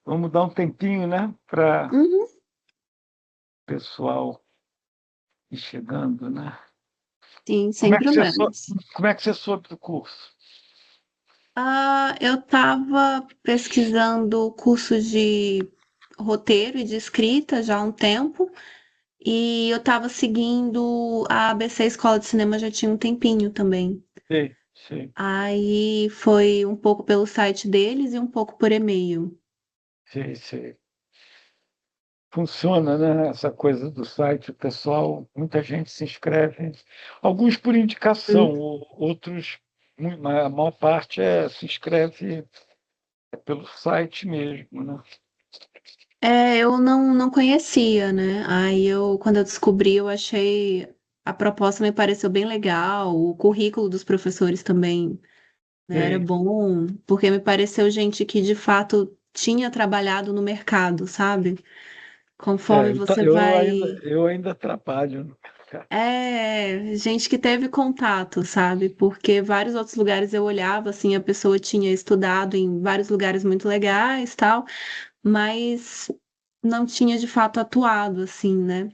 Vamos dar um tempinho, né, para o Uhum. pessoal ir chegando, né? Sim, Como sem é que você, problemas. como é que você soube do curso? Eu estava pesquisando cursos de roteiro e de escrita já há um tempo, e eu estava seguindo a ABC Escola de Cinema já tinha um tempinho também. Sei, sei, Aí foi um pouco pelo site deles e um pouco por e-mail. sei, sei. Funciona, né? Essa coisa do site, o pessoal, muita gente se inscreve, alguns por indicação, outros, a maior parte se inscreve pelo site mesmo, né? Eu não conhecia, né? Quando eu descobri, eu achei a proposta me pareceu bem legal, o currículo dos professores também, né, era Sei. bom, porque me pareceu gente que de fato tinha trabalhado no mercado, sabe? Conforme você vai. Eu ainda trabalho no mercado. Gente que teve contato, sabe? Porque vários outros lugares eu olhava, assim, a pessoa tinha estudado em vários lugares muito legais, tal, mas não tinha de fato atuado, assim, né?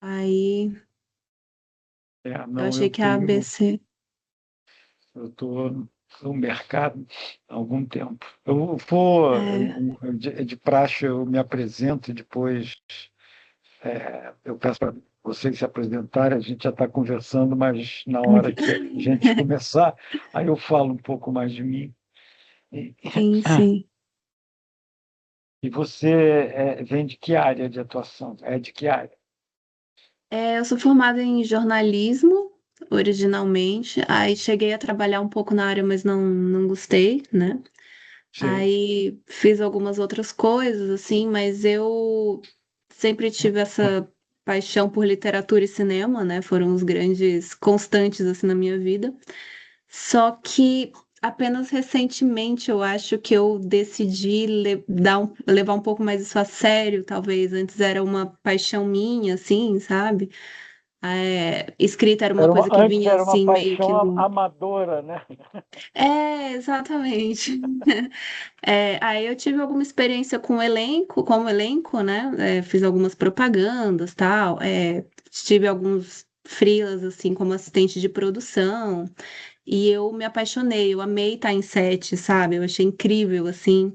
Aí eu Não, achei que a ABC. eu estou no mercado há algum tempo. Eu vou, É, de praxe, eu me apresento e depois eu peço para vocês se apresentarem, a gente já está conversando, mas na hora que a gente começar, aí eu falo um pouco mais de mim. E, sim, sim. e você vem de que área de atuação? É de que área? Eu sou formada em jornalismo, originalmente. Aí cheguei a trabalhar um pouco na área, mas não gostei, né? Sei. Aí fiz algumas outras coisas, assim, mas eu sempre tive essa paixão por literatura e cinema, né? Foram os grandes constantes, assim, na minha vida. Só que apenas recentemente eu acho que eu decidi levar um pouco mais isso a sério, talvez. Antes era uma paixão minha, assim, sabe? Escrita era uma coisa que Antes vinha era uma assim, meio que paixão no. amadora, né? Exatamente. Aí eu tive alguma experiência com elenco, como elenco, né? Fiz algumas propagandas, tal. Tive alguns freelas, assim, como assistente de produção. E eu me apaixonei, eu amei estar em set, sabe? Eu achei incrível, assim.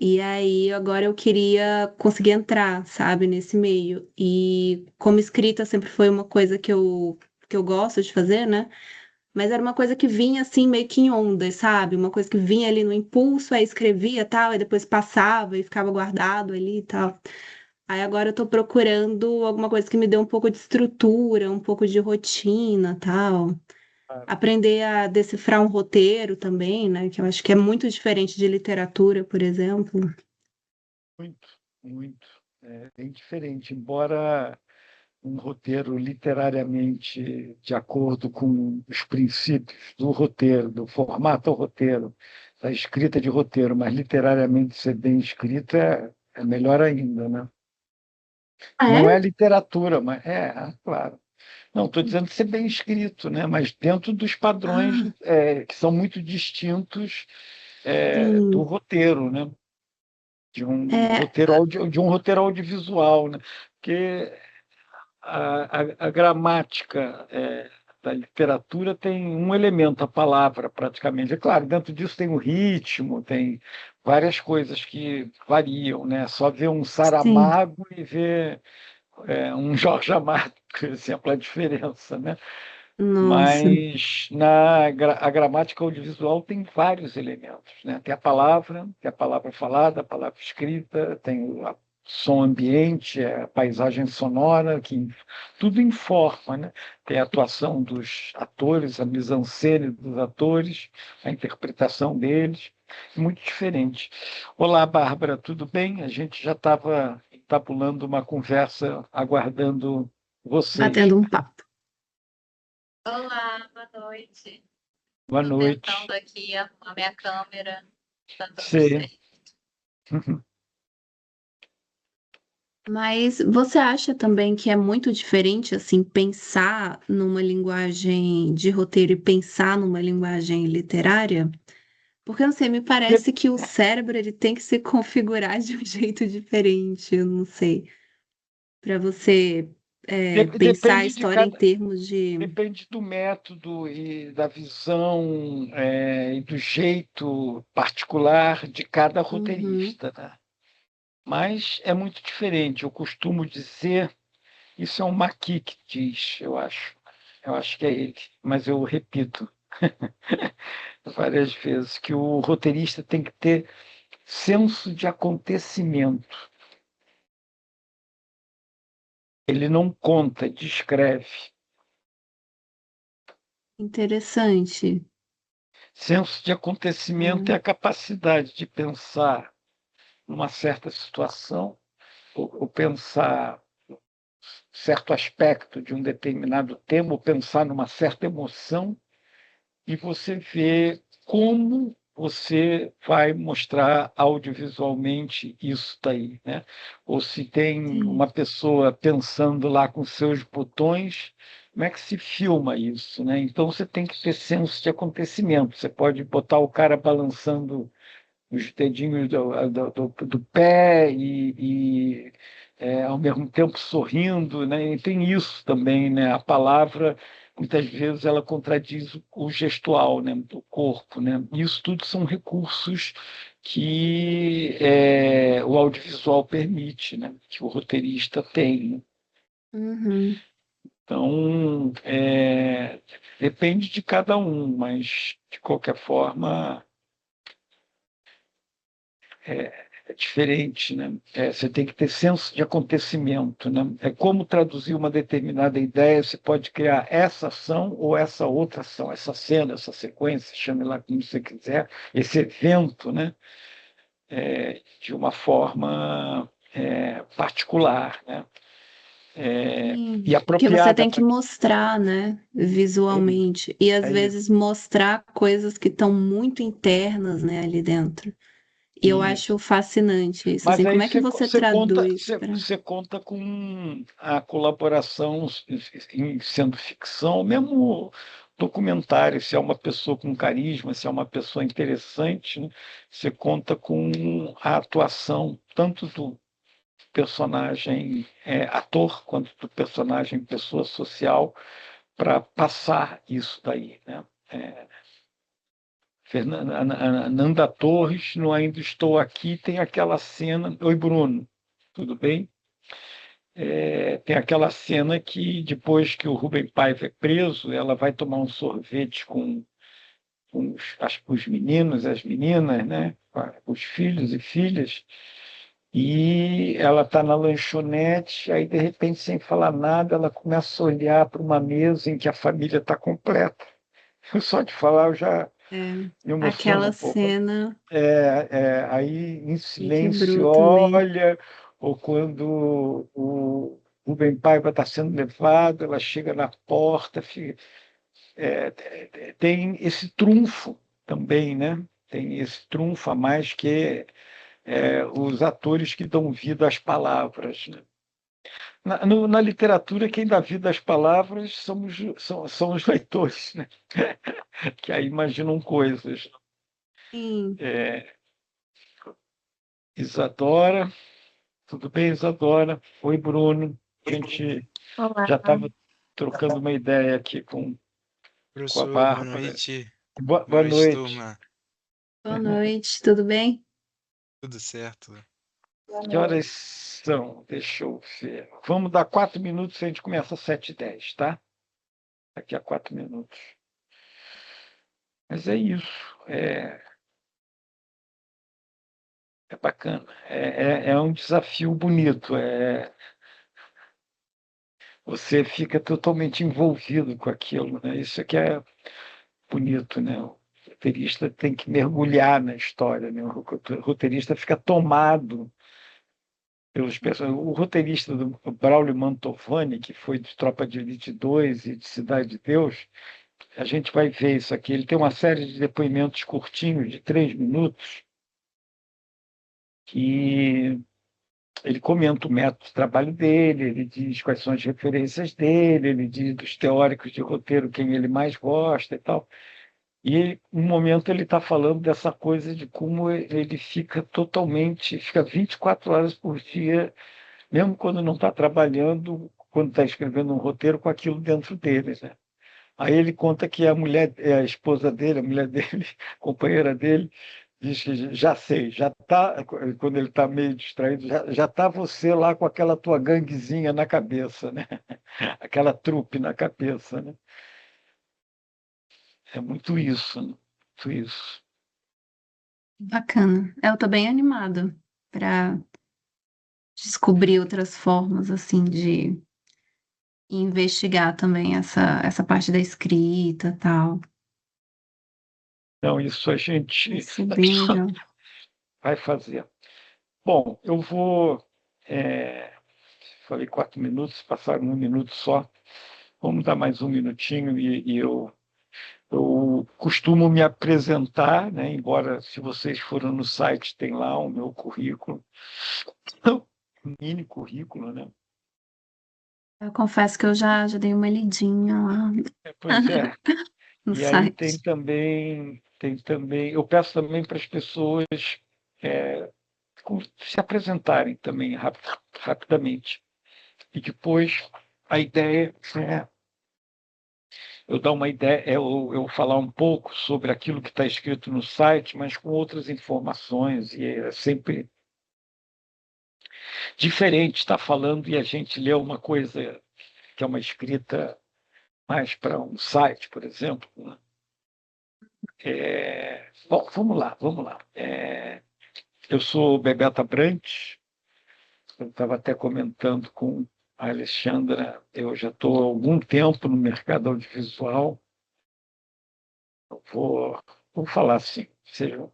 E aí agora eu queria conseguir entrar, sabe, nesse meio. E como escrita sempre foi uma coisa que eu gosto de fazer, né? Mas era uma coisa que vinha assim, meio que em ondas, sabe? Uma coisa que vinha ali no impulso, aí escrevia tal, e depois passava e ficava guardado ali e tal. Aí agora eu tô procurando alguma coisa que me dê um pouco de estrutura, um pouco de rotina, tal. Aprender a decifrar um roteiro também, né? Que eu acho que é muito diferente de literatura, por exemplo. Muito, muito. É bem diferente, embora um roteiro literariamente de acordo com os princípios do roteiro, do formato roteiro, da escrita de roteiro, mas literariamente ser bem escrito é melhor ainda, né? Ah, Não é é? literatura, mas claro. Não, estou dizendo ser bem escrito, né? Mas dentro dos padrões Ah, que são muito distintos do sim. roteiro, né? É, De um roteiro audiovisual, né? Porque a gramática da literatura tem um elemento, a palavra, praticamente. É claro, dentro disso tem o ritmo, tem várias coisas que variam, né? Só ver um sim. Saramago e ver um Jorge Amado, por exemplo, a diferença, né? Nossa. Mas a gramática audiovisual tem vários elementos, né? Tem a palavra falada, a palavra escrita, tem o som ambiente, a paisagem sonora, que tudo informa, né? Tem a atuação dos atores, a mise-en-scène dos atores, a interpretação deles, muito diferente. Olá, Bárbara, tudo bem? A gente já estava tabulando uma conversa, aguardando vocês. Batendo um papo. Olá, boa noite. Boa Estou noite. tentando aqui arrumar minha câmera, tá dando Sim. certo. Mas você acha também que é muito diferente, assim, pensar numa linguagem de roteiro e pensar numa linguagem literária? Porque, eu não sei, me parece que o cérebro ele tem que se configurar de um jeito diferente, eu não sei, para você pensar a Depende de história em cada. termos de. Depende do método e da visão, e do jeito particular de cada Uhum, roteirista, né? Mas é muito diferente. Eu costumo dizer, isso é um Maqui que diz, eu acho. Eu acho que é ele, mas eu repito várias vezes que o roteirista tem que ter senso de acontecimento. Ele não conta, descreve. interessante. Senso de acontecimento é Ah, a capacidade de pensar numa certa situação, ou pensar certo aspecto de um determinado tema, ou pensar numa certa emoção, e você vê como você vai mostrar audiovisualmente isso daí, né? Ou se tem uma sim. pessoa pensando lá com seus botões, como é que se filma isso, né? Então você tem que ter senso de acontecimento. Você pode botar o cara balançando os dedinhos do pé ao mesmo tempo sorrindo, né? E tem isso também, né? A palavra muitas vezes ela contradiz o gestual, né? Do corpo, né? Isso tudo são recursos que o audiovisual permite, né? Que o roteirista tem, né? Uhum. Então, depende de cada um, mas de qualquer forma é diferente, né? Você tem que ter senso de acontecimento, né? É como traduzir uma determinada ideia. Você pode criar essa ação ou essa outra ação, essa cena, essa sequência, chame lá como você quiser, esse evento, né? De uma forma particular, né? Sim, E porque você apropriada tem que para mostrar, né, é isso, visualmente, e às é isso. vezes mostrar coisas que estão muito internas, né, ali dentro. E eu acho Isso. fascinante isso, Mas assim, aí como é que você traduz para... você conta com a colaboração sendo ficção, mesmo documentário, se é uma pessoa com carisma, se é uma pessoa interessante, né? Você conta com a atuação tanto do personagem ator quanto do personagem pessoa social para passar isso daí, né? É, Nanda Torres, no Ainda Estou Aqui, tem aquela cena. Oi, Bruno, tudo bem? Tem aquela cena que, depois que o Rubem Paiva é preso, ela vai tomar um sorvete com os meninos, as meninas, né? Os filhos e filhas, e ela está na lanchonete, aí, de repente, sem falar nada, ela começa a olhar para uma mesa em que a família está completa. Só de falar, eu já É, me emociono aquela um pouco. cena, Aí em me silêncio quebrou também. olha, ou quando o Rubem Paiva está sendo levado, ela chega na porta, tem esse trunfo também, né? Tem esse trunfo a mais que os atores que dão vida às palavras, né? Na literatura, quem dá vida às palavras são os leitores, né? Que aí imaginam coisas. Sim, É, Isadora, tudo bem, Isadora? Oi, Bruno. A gente Olá, já estava trocando uma ideia aqui com a Professor, boa Bárbara. noite. Boa Boa noite, noite. turma. boa noite, tudo bem? Tudo certo? boa Que noite. horas são? Deixa eu ver. Vamos dar 4 minutos, a gente começa às 7h10, tá? Daqui a 4 minutos. Mas é isso. É bacana. É um desafio bonito. Você fica totalmente envolvido com aquilo, né? Isso aqui é bonito, né? O roteirista tem que mergulhar na história, né? O roteirista fica tomado pelos personagens. O roteirista do Braulio Mantovani, que foi de Tropa de Elite 2 e de Cidade de Deus, a gente vai ver isso aqui. Ele tem uma série de depoimentos curtinhos, de 3 minutos, que ele comenta o método de trabalho dele, ele diz quais são as referências dele, ele diz dos teóricos de roteiro quem ele mais gosta e tal. E um momento ele está falando dessa coisa de como ele fica 24 horas por dia, mesmo quando não está trabalhando, quando está escrevendo um roteiro, com aquilo dentro dele, né? Aí ele conta que a esposa dele, a mulher dele, companheira dele, diz que já sei, já está, quando ele está meio distraído, já está você lá com aquela tua ganguezinha na cabeça, né? Aquela trupe na cabeça, né? É muito isso, né? Muito isso. Bacana. Eu tô bem animada para descobrir outras formas, assim, de investigar também essa parte da escrita e tal. Então, isso a gente Isso é bem legal. vai fazer. Bom, eu vou. é, Falei 4 minutos, passaram 1 minuto só. Vamos dar mais 1 minutinho eu costumo me apresentar, né? Embora, se vocês forem no site, tem lá o meu currículo, um mini currículo, né? Eu confesso que eu já dei uma lidinha lá Pois é. no E aí site. eu peço também para as pessoas é, se apresentarem também rapidamente. E depois a ideia é eu dar uma ideia, eu falar um pouco sobre aquilo que está escrito no site, mas com outras informações, e é sempre diferente estar falando e a gente lê uma coisa que é uma escrita mais para um site, por exemplo, né? Bom, vamos lá, vamos lá. Eu sou Bebeto Abrantes, eu estava até comentando com a Alexandra, eu já estou há algum tempo no mercado audiovisual. Vou falar assim, sejam,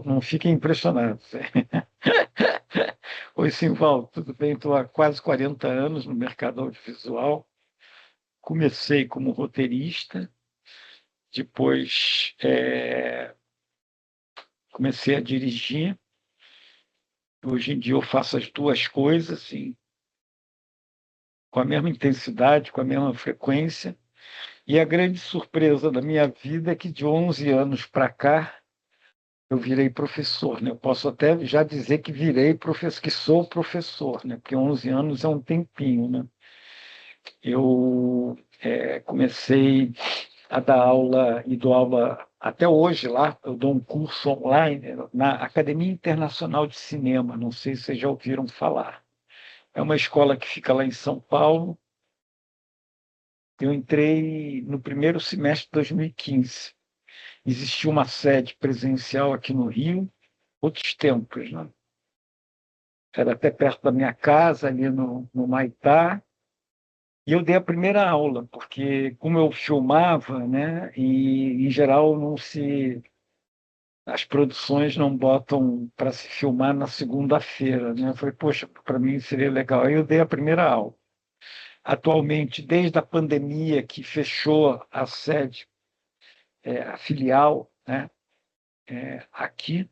não fiquem impressionados. Oi, Simval, tudo bem? Estou há quase 40 anos no mercado audiovisual. Comecei como roteirista, depois comecei a dirigir. Hoje em dia eu faço as duas coisas, assim, com a mesma intensidade, com a mesma frequência. E a grande surpresa da minha vida é que de 11 anos para cá, eu virei professor, né? Eu posso até já dizer que virei professor, que sou professor, né? Porque 11 anos é um tempinho, né? Eu comecei a dar aula e dou aula até hoje lá. Eu dou um curso online na Academia Internacional de Cinema. Não sei se vocês já ouviram falar. É uma escola que fica lá em São Paulo. Eu entrei no primeiro semestre de 2015. Existia uma sede presencial aqui no Rio, outros tempos, né? Era até perto da minha casa, ali no Maitá, e eu dei a primeira aula, porque como eu filmava, né, e em geral as produções não botam para se filmar na segunda-feira, né? Eu falei, poxa, para mim seria legal. Aí eu dei a primeira aula. Atualmente, desde a pandemia que fechou a sede, a filial, né, aqui,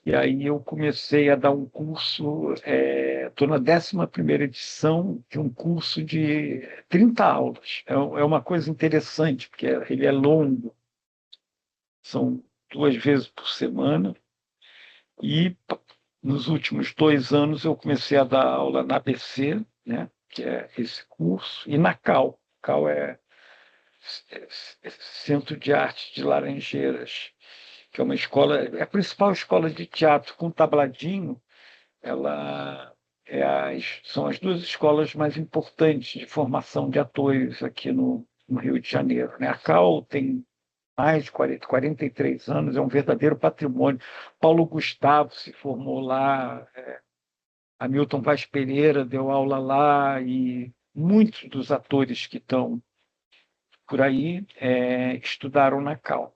e aí eu comecei a dar um curso, estou na 11ª edição de um curso de 30 aulas. É uma coisa interessante, porque ele é longo, são 2 vezes por semana, e nos últimos 2 anos eu comecei a dar aula na ABC, né, que é esse curso, e na CAL. CAL é Centro de Arte de Laranjeiras, que é uma escola, é a principal escola de teatro com tabladinho. Ela são as duas escolas mais importantes de formação de atores aqui no Rio de Janeiro, né? A CAL tem mais de 43 anos, é um verdadeiro patrimônio. Paulo Gustavo se formou lá, Hamilton Vaz Pereira deu aula lá, e muitos dos atores que estão por aí estudaram na CAL.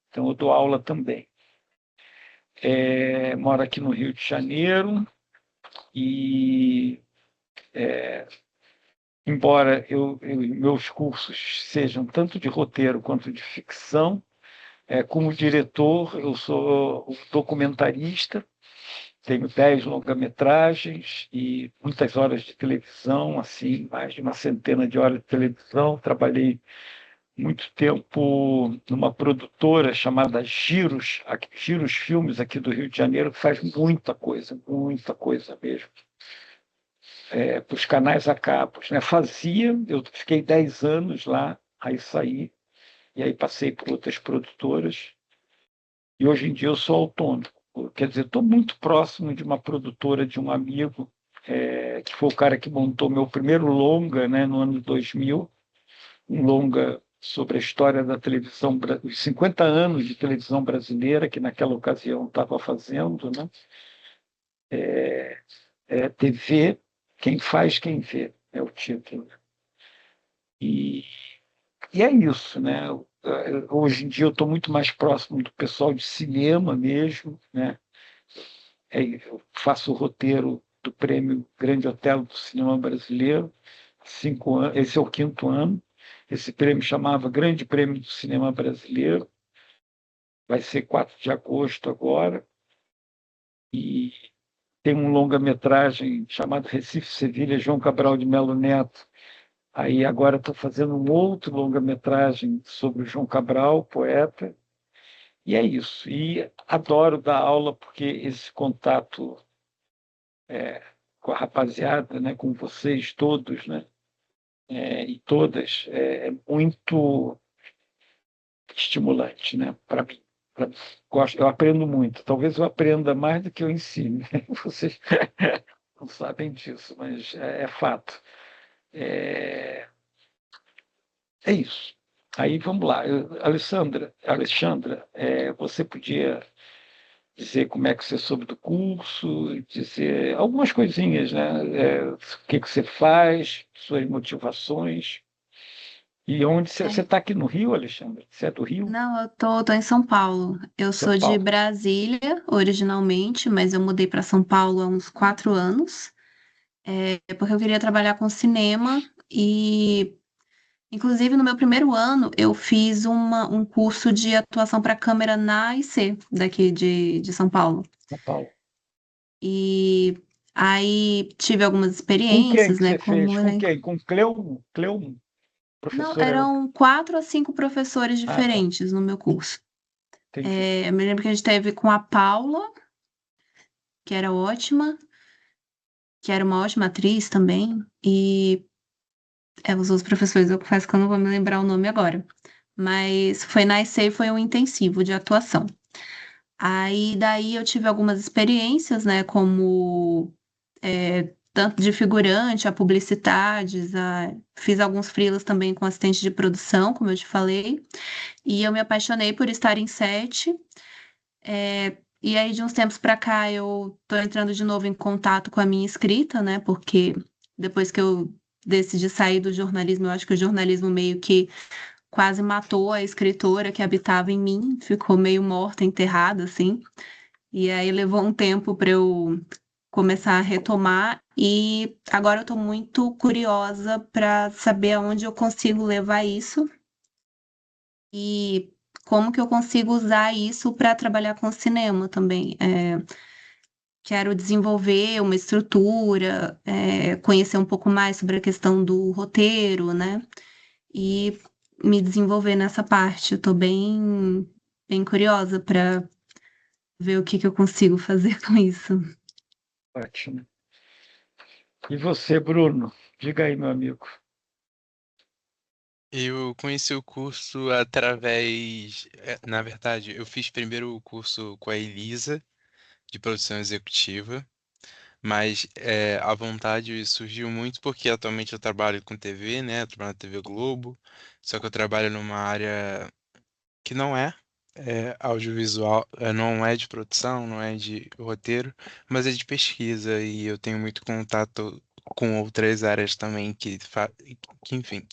Então, eu dou aula também. Moro aqui no Rio de Janeiro e, embora meus cursos sejam tanto de roteiro quanto de ficção, como diretor, eu sou documentarista, tenho 10 longa-metragens e muitas horas de televisão, assim, mais de uma centena de horas de televisão. Trabalhei muito tempo numa produtora chamada Giros, Giros Filmes, aqui do Rio de Janeiro, que faz muita coisa mesmo, para os canais a cabos, né? Eu fiquei 10 anos lá, aí saí, e aí passei por outras produtoras, e hoje em dia eu sou autônomo. Quer dizer, estou muito próximo de uma produtora de um amigo, que foi o cara que montou meu primeiro longa, né, no ano 2000, um longa sobre a história da televisão, os 50 anos de televisão brasileira, que naquela ocasião estava fazendo, né? TV, quem faz, quem vê, é o título. E, e é isso, né? Hoje em dia eu estou muito mais próximo do pessoal de cinema mesmo, né? Eu faço o roteiro do Prêmio Grande Otelo do Cinema Brasileiro, 5 anos, esse é o quinto ano. Esse prêmio chamava Grande Prêmio do Cinema Brasileiro, vai ser 4 de agosto agora, e tem um longa-metragem chamado Recife Sevilha, João Cabral de Melo Neto. Aí agora estou fazendo um outro longa-metragem sobre o João Cabral, poeta, e é isso. E adoro dar aula porque esse contato com a rapaziada, né, com vocês todos, né, e todas, é muito estimulante, né, para mim. Gosto, eu aprendo muito. Talvez eu aprenda mais do que eu ensine. Vocês não sabem disso, mas é fato. É, é isso. Aí vamos lá. Alexandra, você podia dizer como é que você soube do curso, dizer algumas coisinhas, né? O que você faz, suas motivações. E onde você É. está aqui no Rio, Alexandre? Você é do Rio? Não, eu tô em São Paulo. Eu São sou de Paulo. Brasília, originalmente, mas eu mudei para São Paulo há uns 4 anos, porque eu queria trabalhar com cinema e, inclusive, no meu primeiro ano, eu fiz um curso de atuação para câmera na IC, daqui de São Paulo. São Paulo. E aí tive algumas Com quem experiências, que né, você fez? como Com elenco. quem? Com Cleumo? Cleumo? Não, Professora. eram 4 a 5 professores Ah, tá. diferentes no meu curso. Entendi. Eu me lembro que a gente teve com a Paula, que era ótima, que era uma ótima atriz também, e os outros professores, eu confesso que eu não vou me lembrar o nome agora. Mas foi na IC, foi um intensivo de atuação. Aí daí eu tive algumas experiências, né, como tanto de figurante a publicidades, fiz alguns freelas também com assistente de produção, como eu te falei, e eu me apaixonei por estar em set. E aí, de uns tempos para cá, eu tô entrando de novo em contato com a minha escrita, né? Porque depois que eu decidi sair do jornalismo, eu acho que o jornalismo meio que quase matou a escritora que habitava em mim, ficou meio morta, enterrada, assim. E aí levou um tempo para eu começar a retomar, e agora eu tô muito curiosa para saber aonde eu consigo levar isso e como que eu consigo usar isso para trabalhar com cinema também. Quero desenvolver uma estrutura, conhecer um pouco mais sobre a questão do roteiro, né? E me desenvolver nessa parte. Eu estou bem curiosa para ver o que que eu consigo fazer com isso. Ótimo. E você, Bruno? Diga aí, meu amigo. Eu conheci o curso através. Na verdade, eu fiz primeiro o curso com a Elisa, de produção executiva, mas a vontade surgiu muito porque atualmente eu trabalho com TV, né? Eu trabalho na TV Globo, só que eu trabalho numa área que não é audiovisual, não é de produção, não é de roteiro, mas é de pesquisa e eu tenho muito contato com outras áreas também que enfim,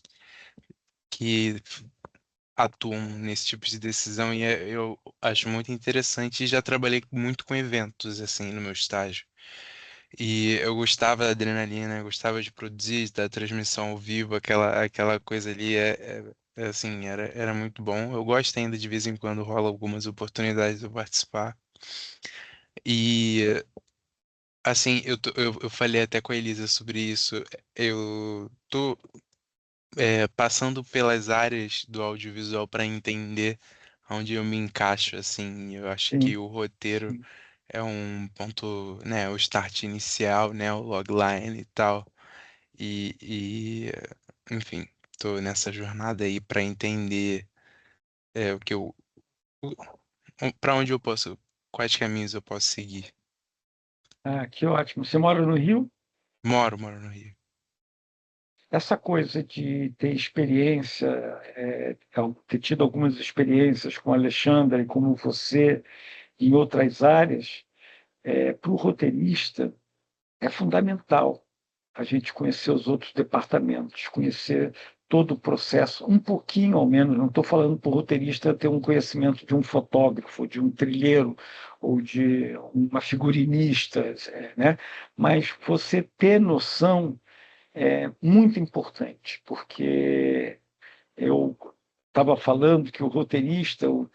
que atuam nesse tipo de decisão e eu acho muito interessante e já trabalhei muito com eventos assim no meu estágio. E eu gostava da adrenalina, eu gostava de produzir, da transmissão ao vivo, aquela coisa ali assim, era muito bom. Eu gosto ainda de vez em quando rola algumas oportunidades de eu participar. E assim, eu falei até com a Elisa sobre isso. Eu tô passando pelas áreas do audiovisual para entender onde eu me encaixo, assim. Eu acho que Sim, o roteiro sim. é um ponto, né, o start inicial, né, o logline e tal. Enfim, tô nessa jornada aí para entender o que eu, para onde eu posso, quais caminhos eu posso seguir. Ah, que ótimo. Você mora no Rio? Moro no Rio. Essa coisa de ter experiência, ter tido algumas experiências com a Alexandra e como você em outras áreas, para o roteirista é fundamental a gente conhecer os outros departamentos, conhecer todo o processo, um pouquinho ao menos. Não estou falando para o roteirista ter um conhecimento de um fotógrafo, de um trilheiro ou de uma figurinista, né? Mas você ter noção é muito importante, porque eu estava falando que o roteirista, o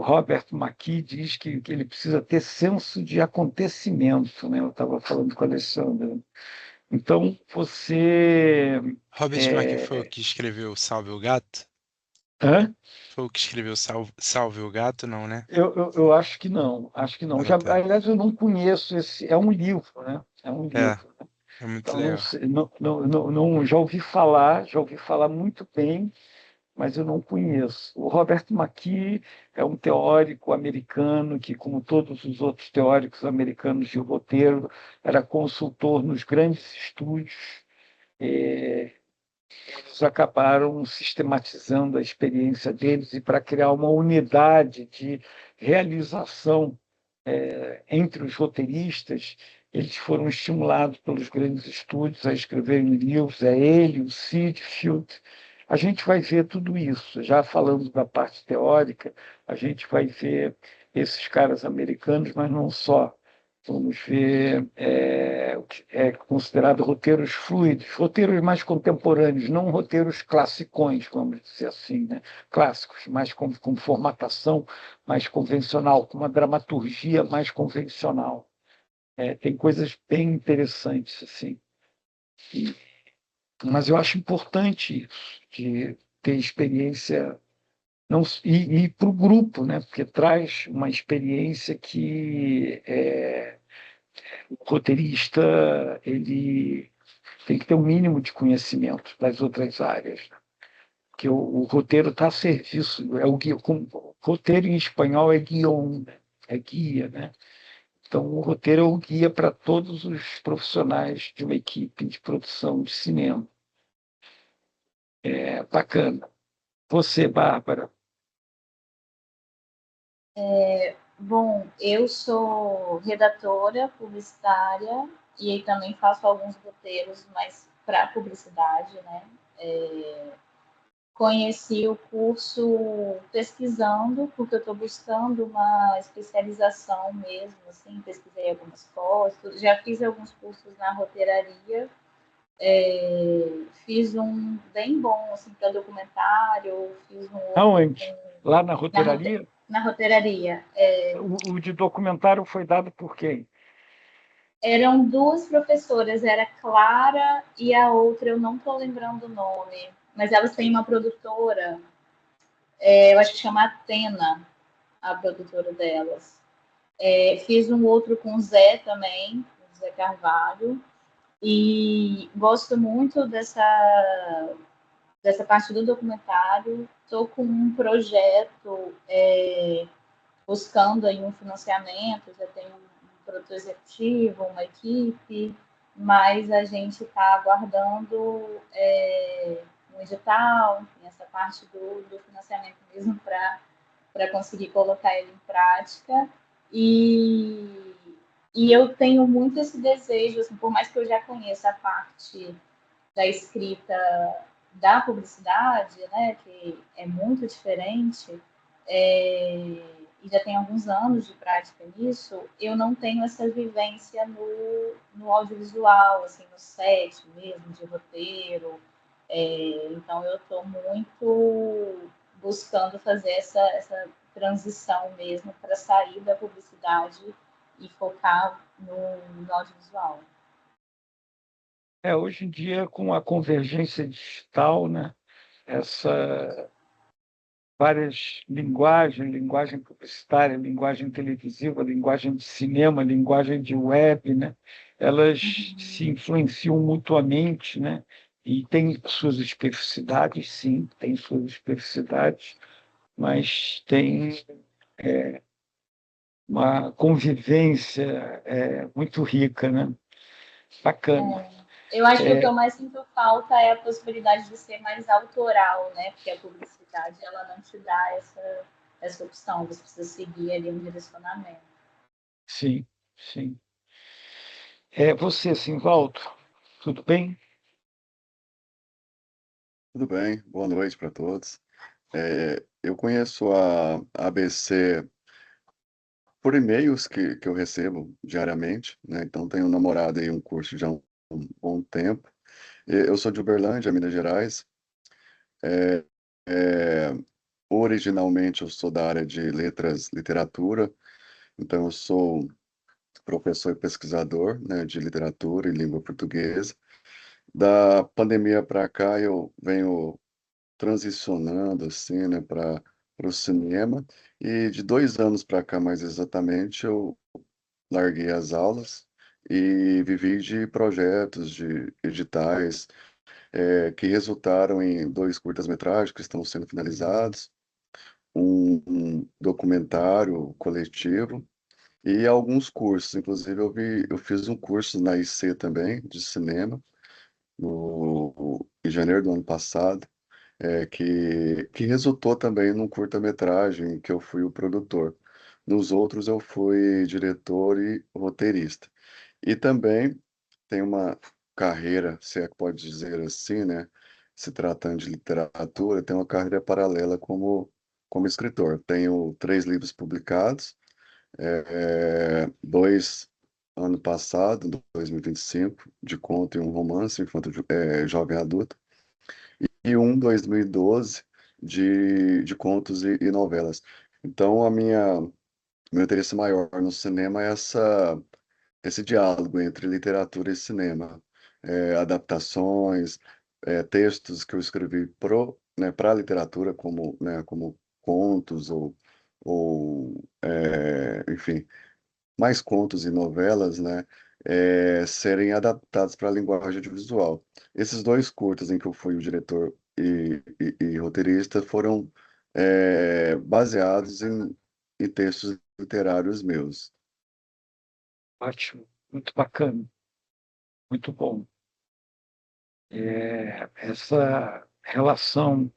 Robert McKee, diz que ele precisa ter senso de acontecimento, né? Eu estava falando com a Alessandra. Então, você. Robert McKee foi o É... que escreveu Salve o Gato? Hã? Foi o que escreveu Salve o Gato, não, né? Eu acho que não, acho que não. Ah, Já, tá. aliás, eu não conheço esse. É um livro, né? É um É, livro. é muito Então, não legal. sei, já ouvi falar muito bem, mas eu não conheço. O Robert McKee é um teórico americano que, como todos os outros teóricos americanos de roteiro, era consultor nos grandes estúdios. Eles acabaram sistematizando a experiência deles e para criar uma unidade de realização entre os roteiristas, eles foram estimulados pelos grandes estúdios a escreverem livros, é ele, o Sidfield. A gente vai ver tudo isso. Já falando da parte teórica, a gente vai ver esses caras americanos, mas não só. Vamos ver o que é considerado roteiros fluidos, roteiros mais contemporâneos, não roteiros classicões, vamos dizer assim, né? Clássicos, mais com formatação mais convencional, com uma dramaturgia mais convencional. Tem coisas bem interessantes assim. E- mas eu acho importante isso, de ter experiência não, e para o grupo, né? Porque traz uma experiência que o roteirista ele tem que ter um mínimo de conhecimento das outras áreas, né? Porque o roteiro está a serviço, é o guia, roteiro em espanhol é guion, né? É guia, né? Então, o roteiro é o guia para todos os profissionais de uma equipe de produção de cinema. É bacana. Você, Bárbara, Bom, eu sou redatora publicitária e aí também faço alguns roteiros, mas para publicidade, né? Conheci o curso pesquisando, porque eu estou buscando uma especialização mesmo, assim, pesquisei algumas pós, já fiz alguns cursos na roteiraria, fiz um bem bom, assim, para documentário, fiz um outro aonde? Lá na na, roteiraria? na roteiraria. O de documentário foi dado por quem? Eram duas professoras, era Clara e a outra, eu não estou lembrando o nome, mas elas têm uma produtora, eu acho que chama Atena, a produtora delas. Fiz um outro com o Zé também, o Zé Carvalho, e gosto muito dessa parte do documentário. Estou com um projeto buscando aí um financiamento, já tenho um produtor executivo, uma equipe, mas a gente está aguardando um edital, enfim, essa parte do financiamento mesmo para conseguir colocar ele em prática. E, e eu tenho muito esse desejo, assim, por mais que eu já conheça a parte da escrita da publicidade, né, que é muito diferente, e já tem alguns anos de prática nisso, eu não tenho essa vivência no audiovisual, assim, no set mesmo, de roteiro. Então, eu estou muito buscando fazer essa transição mesmo para sair da publicidade e focar no audiovisual. Hoje em dia, com a convergência digital, né, essa várias linguagens, linguagem publicitária, linguagem televisiva, linguagem de cinema, linguagem de web, né, elas se influenciam mutuamente, né, e tem suas especificidades, sim, tem suas especificidades, mas tem uma convivência muito rica, né? Bacana. Eu acho que o que eu mais sinto falta é a possibilidade de ser mais autoral, né? Porque a publicidade ela não te dá essa opção, você precisa seguir ali um direcionamento. Sim, sim. Você, Simvaldo, tudo bem? Tudo bem, boa noite para todos. Eu conheço a ABC por e-mails que eu recebo diariamente, né? Então tenho namorado aí um curso já há um bom tempo. Eu sou de Uberlândia, Minas Gerais. É, é, Originalmente eu sou da área de letras, literatura, então eu sou professor e pesquisador, né, de literatura e língua portuguesa. Da pandemia para cá eu venho transicionando assim, né, para o cinema. E de 2 anos para cá, mais exatamente, eu larguei as aulas e vivi de projetos, de editais, que resultaram em 2 curtas-metragens que estão sendo finalizados, um documentário coletivo e alguns cursos. Inclusive, eu fiz um curso na IC também, de cinema, em janeiro do ano passado, que resultou também num curta-metragem que eu fui o produtor. Nos outros eu fui diretor e roteirista. E também tem uma carreira, se é que pode dizer assim, né? Se tratando de literatura, tem uma carreira paralela como escritor. Tenho 3 livros publicados, dois ano passado, 2025, de conto e um romance, enquanto jovem adulto e um 2012 de contos e novelas. Então, meu interesse maior no cinema é esse diálogo entre literatura e cinema. Adaptações, textos que eu escrevi para a literatura, como contos enfim, mais contos e novelas, né, serem adaptados para a linguagem audiovisual. Esses 2 curtas em que eu fui o diretor e roteirista foram baseados em textos literários meus. Ótimo, muito bacana, muito bom. Essa relação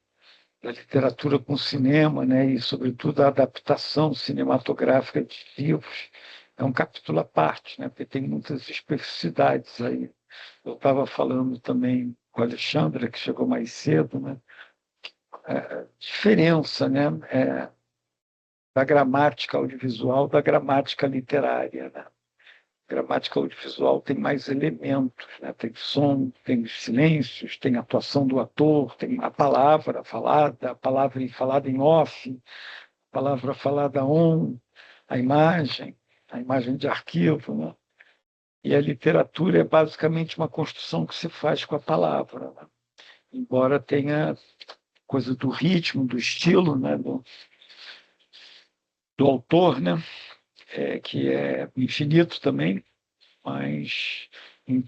da literatura com o cinema, né, e, sobretudo, a adaptação cinematográfica de livros, é um capítulo à parte, né, porque tem muitas especificidades aí. Eu estava falando também com a Alexandra, que chegou mais cedo, né, diferença, né, da gramática audiovisual da gramática literária, né? Gramática audiovisual tem mais elementos, né? Tem som, tem os silêncios, tem a atuação do ator, tem a palavra falada em off, a palavra falada on, a imagem de arquivo, né? E a literatura é basicamente uma construção que se faz com a palavra, né? Embora tenha coisa do ritmo, do estilo, né? Do autor, né? Que é infinito também, mas em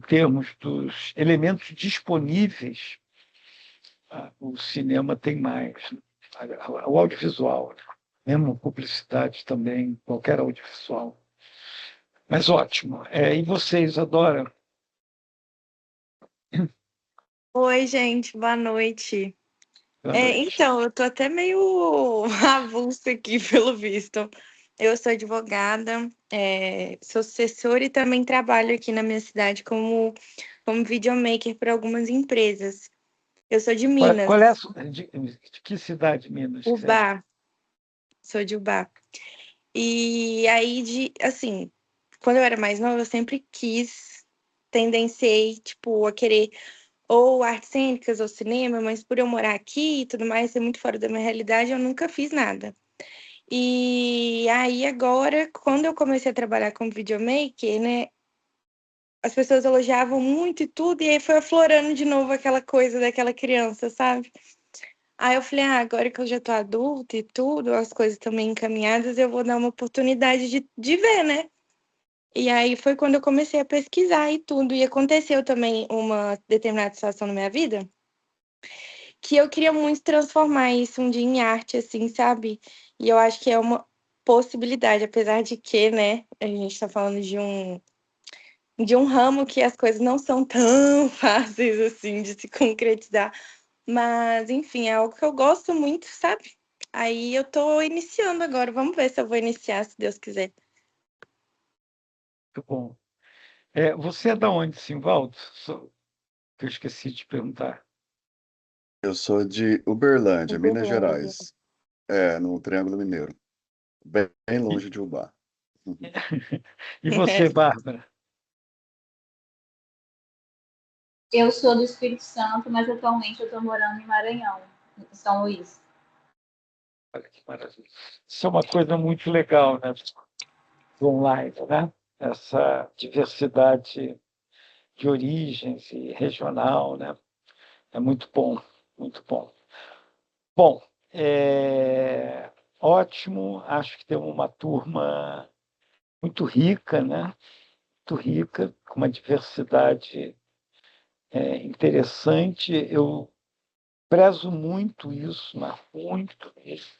termos dos elementos disponíveis, o cinema tem mais. O audiovisual, mesmo publicidade também, qualquer audiovisual. Mas ótimo. E vocês, Adora? Oi, gente, boa noite. Boa noite. Então, eu tô até meio avulsa aqui, pelo visto. Eu sou advogada, sou assessora e também trabalho aqui na minha cidade como videomaker para algumas empresas. Eu sou de Minas, Qual é de que cidade, Minas? Ubá, sou de Ubá. E aí, assim, quando eu era mais nova, eu sempre tendenciei, tipo, a querer ou artes cênicas ou cinema, mas por eu morar aqui e tudo mais, ser muito fora da minha realidade, eu nunca fiz nada. E aí agora, quando eu comecei a trabalhar como videomaker, né, as pessoas elogiavam muito e tudo, e aí foi aflorando de novo aquela coisa daquela criança, sabe? Aí eu falei, agora que eu já tô adulta e tudo, as coisas também encaminhadas, eu vou dar uma oportunidade de ver, né? E aí foi quando eu comecei a pesquisar e tudo. E aconteceu também uma determinada situação na minha vida que eu queria muito transformar isso um dia em arte, assim, sabe? E eu acho que é uma possibilidade, apesar de que, né, a gente tá falando de um ramo que as coisas não são tão fáceis, assim, de se concretizar. Mas, enfim, é algo que eu gosto muito, sabe? Aí eu tô iniciando agora. Vamos ver se eu vou iniciar, se Deus quiser. Muito bom. Você é da onde, Simvaldo? Que eu esqueci de perguntar. Eu sou de Uberlândia, Minas Uberlândia. Gerais, no Triângulo Mineiro, bem E, longe de Ubá. Uhum. e você, Bárbara? Eu sou do Espírito Santo, mas atualmente eu estou morando em Maranhão, em São Luís. Olha que maravilha. Isso é uma coisa muito legal, né, do online, né? Essa diversidade de origens e regional, né? É muito bom, muito bom. Bom, ótimo. Acho que temos uma turma muito rica, né? Muito rica, com uma diversidade interessante. Eu prezo muito isso, mas muito mesmo,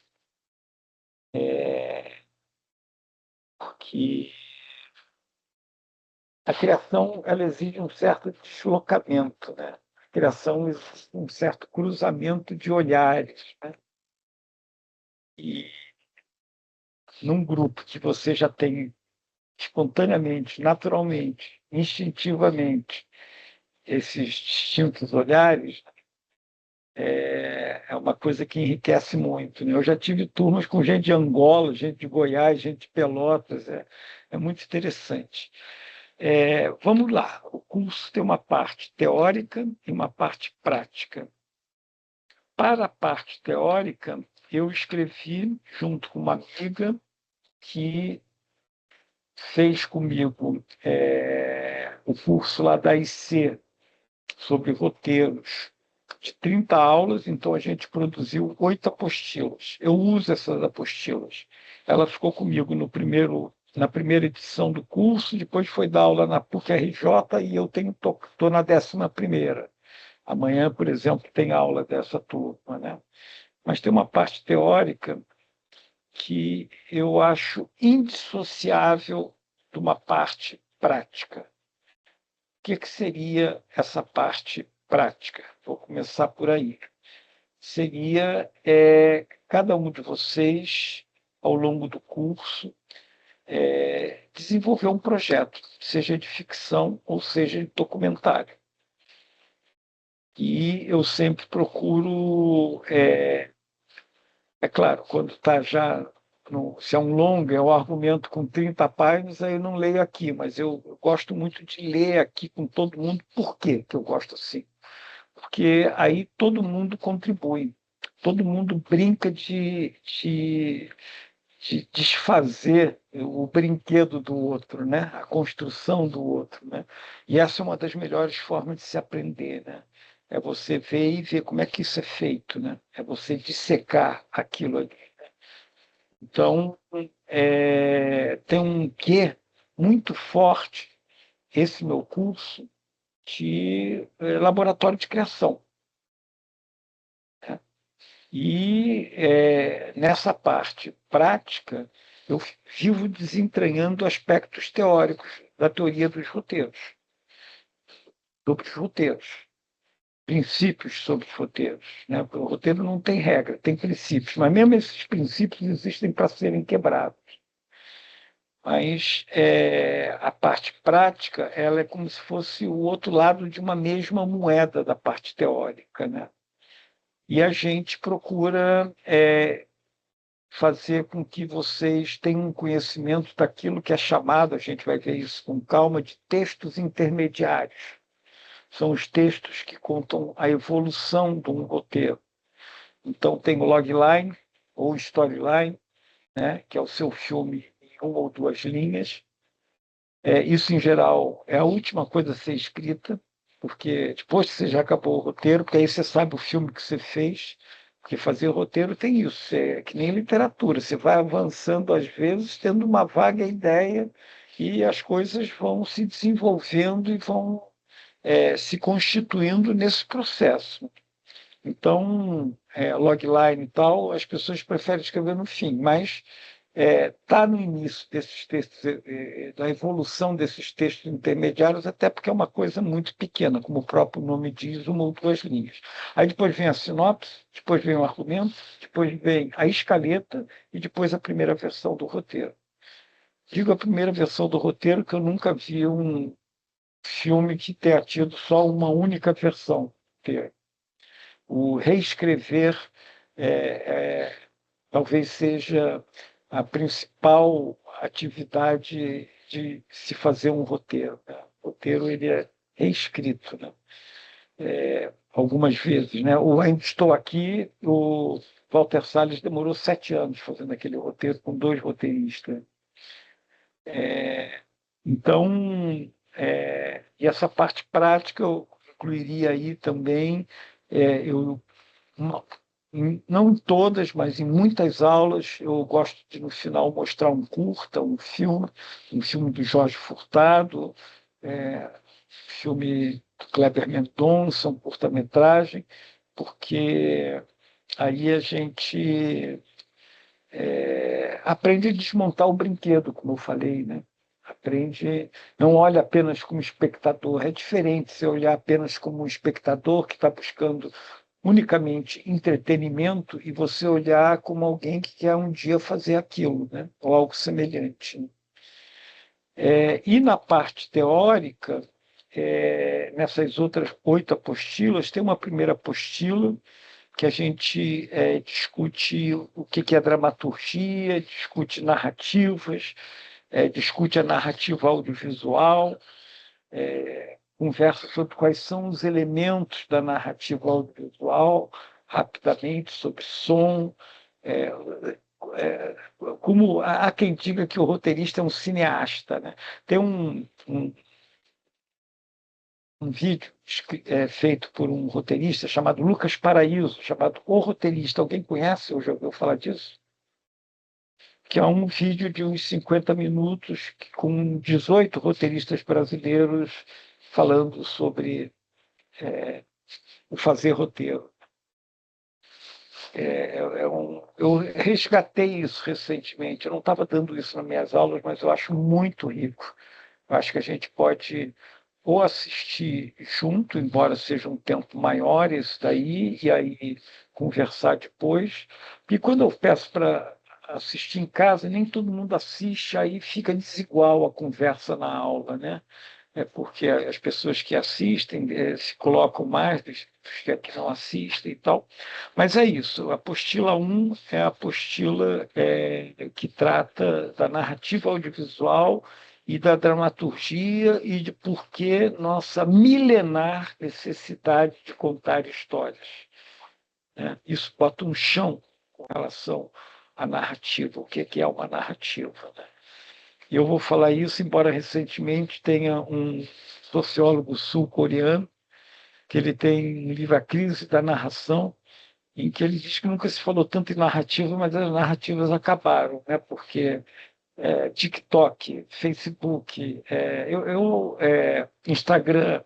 porque a criação ela exige um certo deslocamento, né? A criação exige um certo cruzamento de olhares, né? E num grupo que você já tem espontaneamente, naturalmente, instintivamente, esses distintos olhares, é uma coisa que enriquece muito, né? Eu já tive turmas com gente de Angola, gente de Goiás, gente de Pelotas, é muito interessante. Vamos lá, o curso tem uma parte teórica e uma parte prática. Para a parte teórica, eu escrevi junto com uma amiga que fez comigo o curso lá da IC sobre roteiros de 30 aulas, então a gente produziu 8 apostilas. Eu uso essas apostilas. Ela ficou comigo na primeira edição do curso, depois foi dar aula na PUC-RJ e eu estou na 11ª. Amanhã, por exemplo, tem aula dessa turma, né? Mas tem uma parte teórica que eu acho indissociável de uma parte prática. O que seria essa parte prática? Vou começar por aí. Seria cada um de vocês, ao longo do curso, desenvolver um projeto, seja de ficção ou seja de documentário. E eu sempre procuro, claro, quando está já, se é um longa, é um argumento com 30 páginas, aí eu não leio aqui, mas eu gosto muito de ler aqui com todo mundo. Por quê que eu gosto assim? Porque aí todo mundo contribui, todo mundo brinca de desfazer o brinquedo do outro, né? A construção do outro, né? E essa é uma das melhores formas de se aprender, né? É você ver e ver como é que isso é feito, né? É você dissecar aquilo ali. Então, tem um quê muito forte esse meu curso de laboratório de criação, né? E nessa parte prática, eu vivo desentranhando aspectos teóricos da teoria dos roteiros, sobre os roteiros, princípios sobre os roteiros, né? Porque o roteiro não tem regra, tem princípios, mas mesmo esses princípios existem para serem quebrados. Mas a parte prática ela é como se fosse o outro lado de uma mesma moeda da parte teórica, né? E a gente procura fazer com que vocês tenham um conhecimento daquilo que é chamado, a gente vai ver isso com calma, de textos intermediários. São os textos que contam a evolução de um roteiro. Então, tem o logline, ou storyline, né, que é o seu filme em uma ou duas linhas. Isso, em geral, é a última coisa a ser escrita, porque depois que você já acabou o roteiro, porque aí você sabe o filme que você fez, porque fazer roteiro tem isso, é que nem literatura, você vai avançando, às vezes, tendo uma vaga ideia, e as coisas vão se desenvolvendo e vão se constituindo nesse processo. Então, logline e tal, as pessoas preferem escrever no fim, mas está no início desses textos, da evolução desses textos intermediários, até porque é uma coisa muito pequena, como o próprio nome diz, uma ou duas linhas. Aí depois vem a sinopse, depois vem o argumento, depois vem a escaleta e depois a primeira versão do roteiro. Digo a primeira versão do roteiro que eu nunca vi um filme que tenha tido só uma única versão. O reescrever talvez seja a principal atividade de se fazer um roteiro, né? O roteiro ele é reescrito, né? Algumas vezes, né? O Ainda Estou Aqui, o Walter Salles demorou 7 anos fazendo aquele roteiro com 2 roteiristas. Então, e essa parte prática eu incluiria aí também, eu não em todas, mas em muitas aulas, eu gosto de, no final, mostrar um curta, um filme do Jorge Furtado, filme do Kleber Mendonça, um curta-metragem, porque aí a gente aprende a desmontar o brinquedo, como eu falei, né? Aprende, não olha apenas como espectador, é diferente você olhar apenas como um espectador que está buscando unicamente entretenimento e você olhar como alguém que quer um dia fazer aquilo, né? Ou algo semelhante. E na parte teórica, nessas outras 8 apostilas, tem uma primeira apostila que a gente discute o que é dramaturgia, discute narrativas, discute a narrativa audiovisual, conversa sobre quais são os elementos da narrativa audiovisual, rapidamente, sobre som, como há quem diga que o roteirista é um cineasta, né? Tem um vídeo feito por um roteirista chamado Lucas Paraíso, chamado O Roteirista. Alguém conhece ou já ouviu falar disso? Que é um vídeo de uns 50 minutos com 18 roteiristas brasileiros falando sobre o fazer roteiro. Eu resgatei isso recentemente. Eu não estava dando isso nas minhas aulas, mas eu acho muito rico. Eu acho que a gente pode ou assistir junto, embora seja um tempo maior esse daí, e aí conversar depois. E quando eu peço para assistir em casa, nem todo mundo assiste, aí fica desigual a conversa na aula, né? Porque as pessoas que assistem se colocam mais dos que não assistem e tal. Mas é isso, a apostila 1 é a apostila que trata da narrativa audiovisual e da dramaturgia e de por que nossa milenar necessidade de contar histórias, né? Isso bota um chão com relação à narrativa, o que é uma narrativa, né? E eu vou falar isso, embora recentemente tenha um sociólogo sul-coreano, que ele tem um livro A Crise da Narração, em que ele diz que nunca se falou tanto em narrativa, mas as narrativas acabaram, né? Porque TikTok, Facebook, Instagram,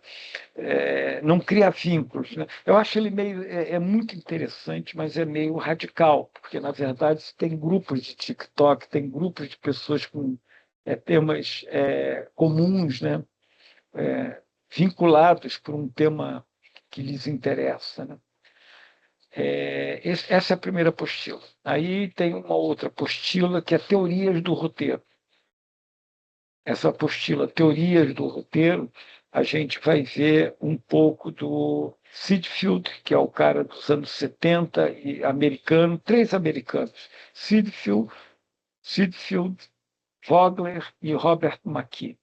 não cria vínculos, né? Eu acho ele meio muito interessante, mas é meio radical, porque na verdade tem grupos de TikTok, tem grupos de pessoas com temas comuns, né? Vinculados por um tema que lhes interessa, né? Essa é a primeira apostila. Aí tem uma outra apostila que é Teorias do Roteiro. Essa apostila Teorias do Roteiro, a gente vai ver um pouco do Sydfield, que é o cara dos anos 70, e americano, 3 americanos, Sydfield, Vogler e Robert McKee.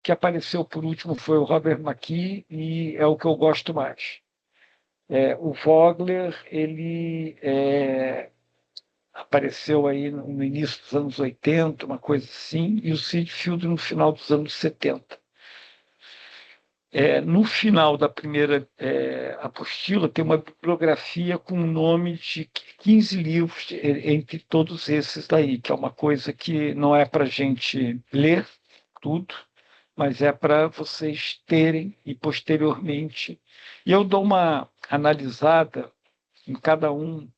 Que apareceu por último foi o Robert McKee e é o que eu gosto mais. O Vogler, ele apareceu aí no início dos anos 80, uma coisa assim, e o Sid Field no final dos anos 70. No final da primeira apostila, tem uma bibliografia com o nome de 15 livros entre todos esses daí, que é uma coisa que não é para a gente ler tudo, mas é para vocês terem e posteriormente. E eu dou uma analisada em cada um,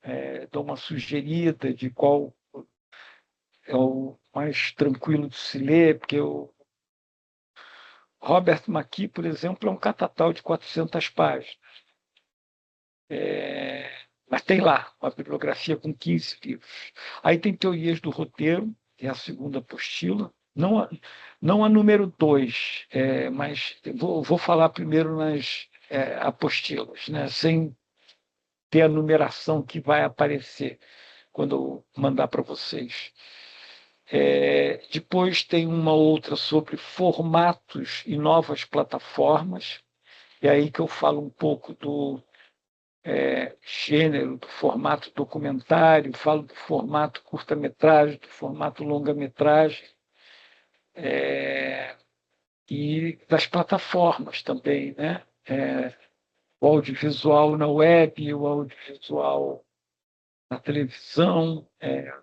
dou uma sugerida de qual é o mais tranquilo de se ler, porque o Robert McKee, por exemplo, é um catatal de 400 páginas. Mas tem lá uma bibliografia com 15 livros. Aí tem Teorias do Roteiro, que é a segunda apostila, não a número 2, mas vou falar primeiro nas apostilas, né, sem ter a numeração que vai aparecer quando eu mandar para vocês. Depois tem uma outra sobre formatos e novas plataformas, e aí que eu falo um pouco do gênero, do formato documentário, falo do formato curta-metragem, do formato longa-metragem, e das plataformas também, né? O audiovisual na web, o audiovisual na televisão,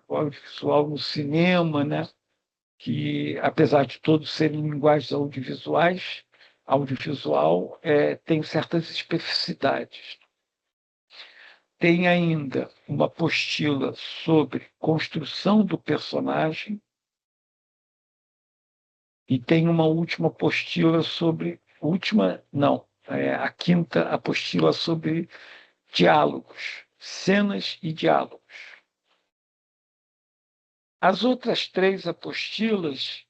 o audiovisual no cinema, né? Que, apesar de todos serem linguagens audiovisuais, audiovisual tem certas especificidades. Tem ainda uma apostila sobre construção do personagem e tem uma última apostila sobre... a quinta apostila sobre diálogos, cenas e diálogos. As outras 3 apostilas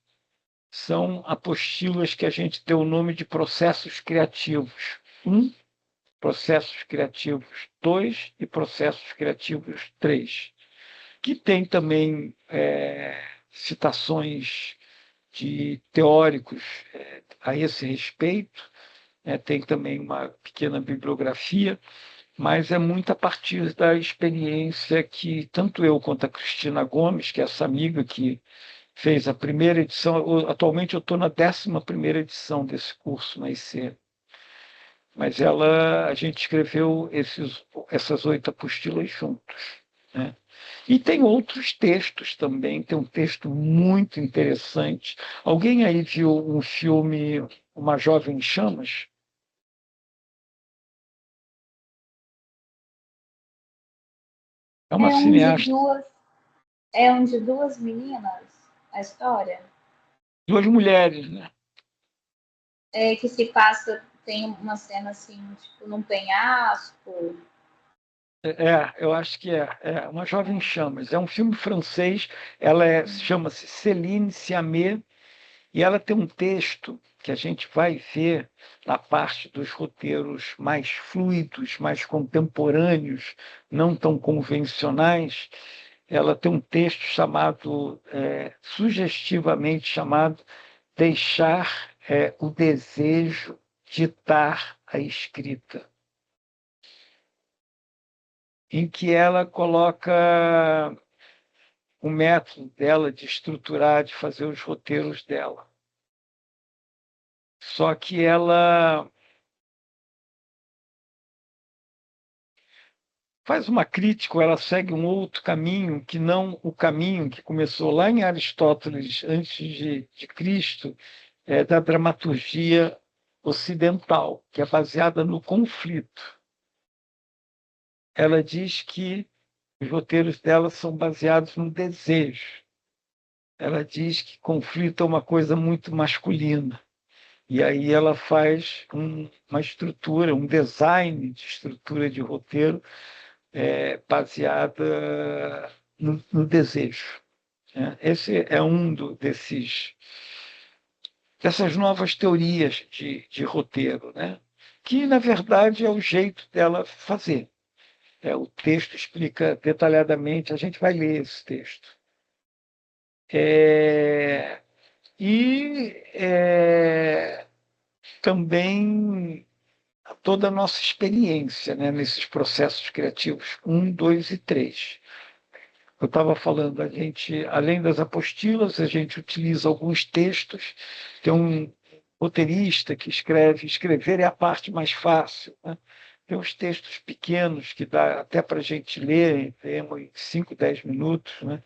são apostilas que a gente deu o nome de processos criativos. 1, processos criativos 2 e processos criativos 3, que tem também citações de teóricos a esse respeito, tem também uma pequena bibliografia, mas é muito a partir da experiência que tanto eu quanto a Cristina Gomes, que é essa amiga que fez a primeira edição, atualmente eu estou na 11ª edição desse curso na IC, mas a gente escreveu essas 8 apostilas juntos, né? E tem outros textos também, tem um texto muito interessante. Alguém aí viu um filme Uma Jovem em Chamas? É uma cineasta. É um de 2 meninas, a história? 2 mulheres, né? Que se passa, tem uma cena assim, tipo, num penhasco. Eu acho que é Uma Jovem em Chamas. É um filme francês, ela chama-se Céline Sciammet, e ela tem um texto que a gente vai ver na parte dos roteiros mais fluidos, mais contemporâneos, não tão convencionais. Ela tem um texto chamado, sugestivamente chamado Deixar o Desejo Ditar a Escrita, em que ela coloca o método dela de estruturar, de fazer os roteiros dela. Só que ela faz uma crítica, ela segue um outro caminho, que não o caminho que começou lá em Aristóteles, antes de Cristo, da dramaturgia ocidental, que é baseada no conflito. Ela diz que os roteiros dela são baseados no desejo. Ela diz que conflito é uma coisa muito masculina. E aí ela faz uma estrutura, um design de estrutura de roteiro baseada no desejo. Esse é um dessas novas teorias de roteiro, né? Que, na verdade, é o jeito dela fazer. O texto explica detalhadamente, a gente vai ler esse texto. Também toda a nossa experiência, né, nesses processos criativos 1, 2 e 3. eu estava falando, a gente, além das apostilas, a gente utiliza alguns textos. Tem um roteirista que escrever é a parte mais fácil, né? Tem uns textos pequenos que dá até para a gente ler em 5, 10 minutos, né?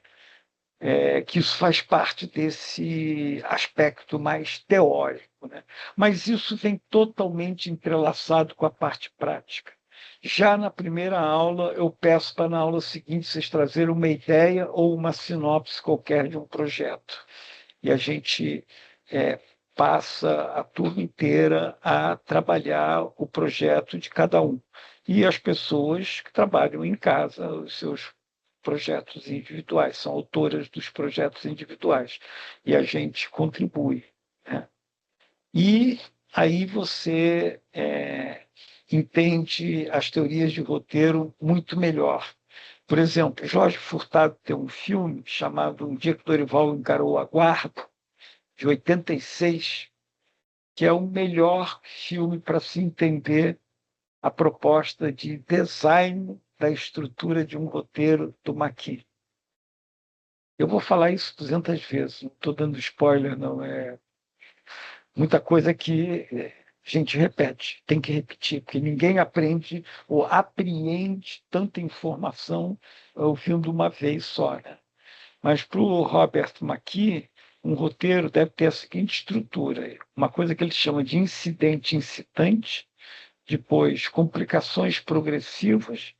Que isso faz parte desse aspecto mais teórico, né? Mas isso vem totalmente entrelaçado com a parte prática. Já na primeira aula, eu peço para na aula seguinte vocês trazerem uma ideia ou uma sinopse qualquer de um projeto. E a gente passa a turma inteira a trabalhar o projeto de cada um. E as pessoas que trabalham em casa, os seus projetos individuais, são autoras dos projetos individuais. E a gente contribui, né? E aí você entende as teorias de roteiro muito melhor. Por exemplo, Jorge Furtado tem um filme chamado Um Dia que Dorival Encarou a Guarda, de 86, que é o melhor filme para se entender a proposta de design da estrutura de um roteiro do Maqui. Eu vou falar isso 200 vezes, não estou dando spoiler, não. É muita coisa que a gente repete, tem que repetir, porque ninguém aprende ou apreende tanta informação ouvindo uma vez só, né? Mas para o Robert McKee, um roteiro deve ter a seguinte estrutura: uma coisa que ele chama de incidente incitante, depois complicações progressivas,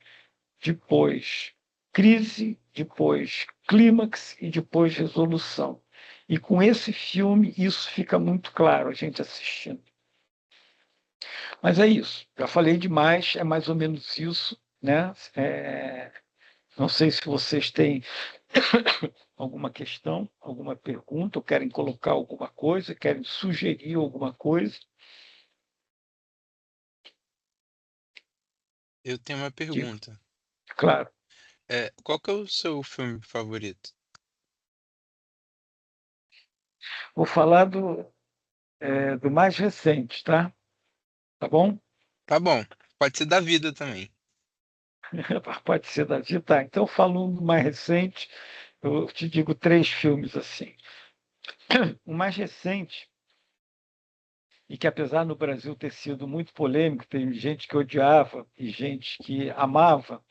depois crise, depois clímax e depois resolução. E com esse filme isso fica muito claro, a gente assistindo. Mas é isso, já falei demais, é mais ou menos isso, né? Não sei se vocês têm alguma questão, alguma pergunta, ou querem colocar alguma coisa, querem sugerir alguma coisa. Eu tenho uma Digo, pergunta. claro. Qual que é o seu filme favorito? Vou falar do mais recente, tá? Tá bom? Tá bom, pode ser da vida também. Pode ser da vida. Tá, então, falando do mais recente, eu te digo 3 filmes assim. O mais recente, e que apesar no Brasil ter sido muito polêmico, tem gente que odiava e gente que amava,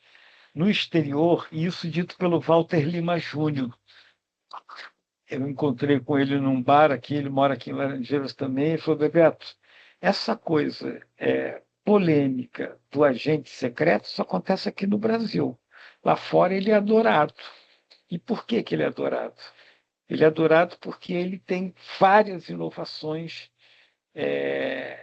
no exterior, e isso dito pelo Walter Lima Júnior. Eu encontrei com ele num bar aqui, ele mora aqui em Laranjeiras também, e falou: Bebeto, essa coisa polêmica do agente secreto só acontece aqui no Brasil. Lá fora ele é adorado. E por que ele é adorado? Ele é adorado porque ele tem várias inovações,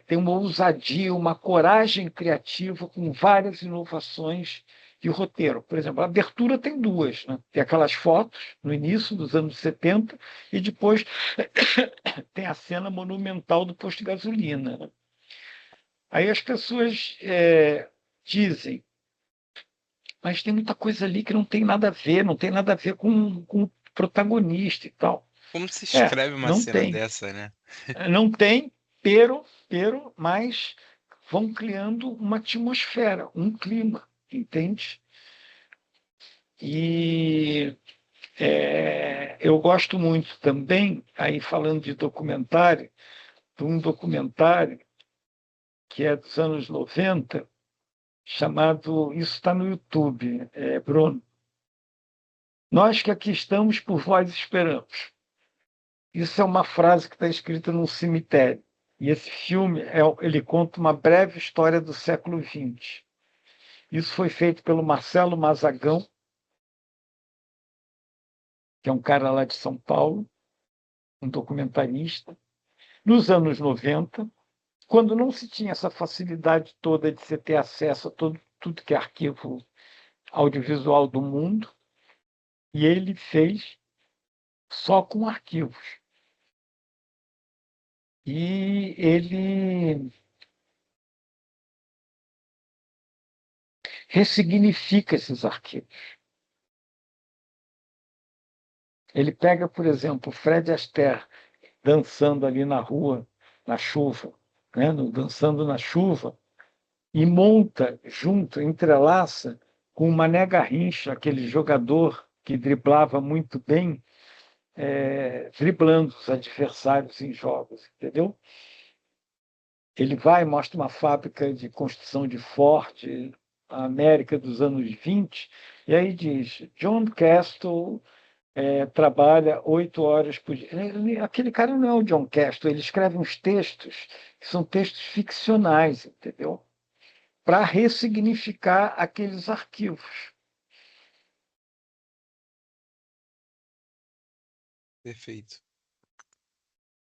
tem uma ousadia, uma coragem criativa com várias inovações de roteiro. Por exemplo, a abertura tem 2, né? Tem aquelas fotos no início dos anos 70 e depois tem a cena monumental do posto de gasolina, né? Aí as pessoas dizem, mas tem muita coisa ali que não tem nada a ver, não tem nada a ver com o protagonista e tal. Como se escreve uma Não cena tem. dessa, né? Não tem, mas vão criando uma atmosfera, um clima, entende? E eu gosto muito também, aí falando de documentário, de um documentário que é dos anos 90, chamado, isso está no YouTube, Bruno, Nós que aqui estamos por vós esperamos. Isso é uma frase que está escrita num cemitério. E esse filme, ele conta uma breve história do século XX. Isso foi feito pelo Marcelo Mazagão, que é um cara lá de São Paulo, um documentarista, nos anos 90, quando não se tinha essa facilidade toda de você ter acesso a tudo que é arquivo audiovisual do mundo, e ele fez só com arquivos. E ele ressignifica esses arquivos. Ele pega, por exemplo, Fred Astaire dançando ali na rua, na chuva, né? Dançando na chuva, e monta junto, entrelaça com o Mané Garrincha, aquele jogador que driblava muito bem, driblando os adversários em jogos, entendeu? Ele vai e mostra uma fábrica de construção de Ford, a América dos anos 20, e aí diz, John Castle trabalha 8 horas por dia. Aquele cara não é o John Castle, ele escreve uns textos que são textos ficcionais, entendeu? Para ressignificar aqueles arquivos. Perfeito.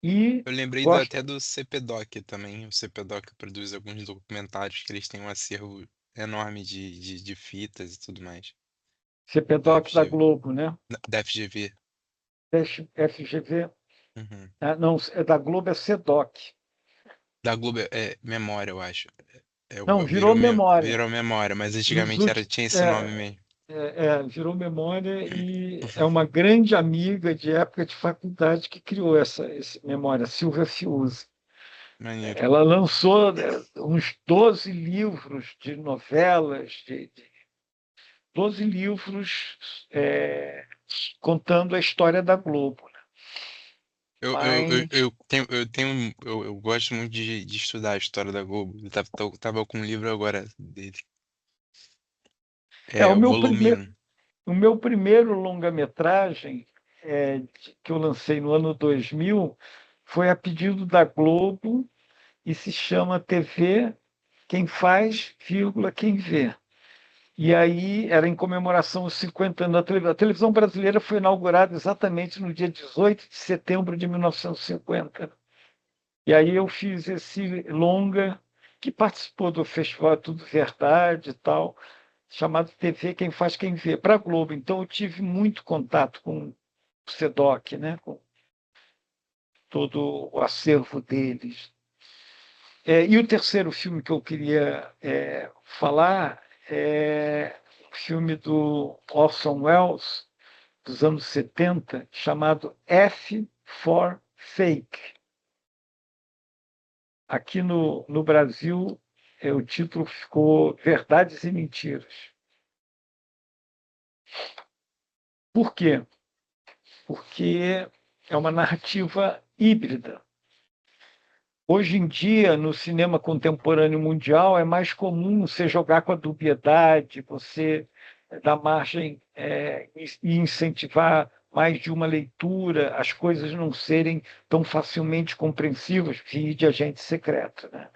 E Eu lembrei gosto até do CPDOC também. O CPDOC produz alguns documentários que eles têm um acervo enorme de fitas e tudo mais. de CPDOC da Globo, né? Da FGV. FGV. Uhum. Não, da Globo é CEDOC. Da Globo é Memória, eu acho. Não, virou Memória. Virou Memória, mas antigamente tinha esse nome mesmo. Virou Memória e é uma grande amiga de época de faculdade que criou esse Memória, Silvia Fiuza. Maneiro. Ela lançou uns 12 livros de novelas, 12 livros contando a história da Globo. Eu gosto muito de estudar a história da Globo. Eu tava com um livro agora dele. o meu volume 1. O meu primeiro longa-metragem, que eu lancei no ano 2000, foi a pedido da Globo e se chama TV Quem Faz, Quem Vê. E aí era em comemoração aos 50 anos da televisão. A televisão brasileira foi inaugurada exatamente no dia 18 de setembro de 1950. E aí eu fiz esse longa, que participou do Festival Tudo Verdade e tal, chamado TV Quem Faz, Quem Vê, para a Globo. Então eu tive muito contato com o CEDOC, né? Com todo o acervo deles. E o terceiro filme que eu queria falar é o filme do Orson Welles, dos anos 70, chamado F for Fake. Aqui no Brasil, o título ficou Verdades e Mentiras. Por quê? Porque é uma narrativa híbrida. Hoje em dia, no cinema contemporâneo mundial, é mais comum você jogar com a dubiedade, você dar margem e incentivar mais de uma leitura, as coisas não serem tão facilmente compreensíveis, de Agente Secreto, né?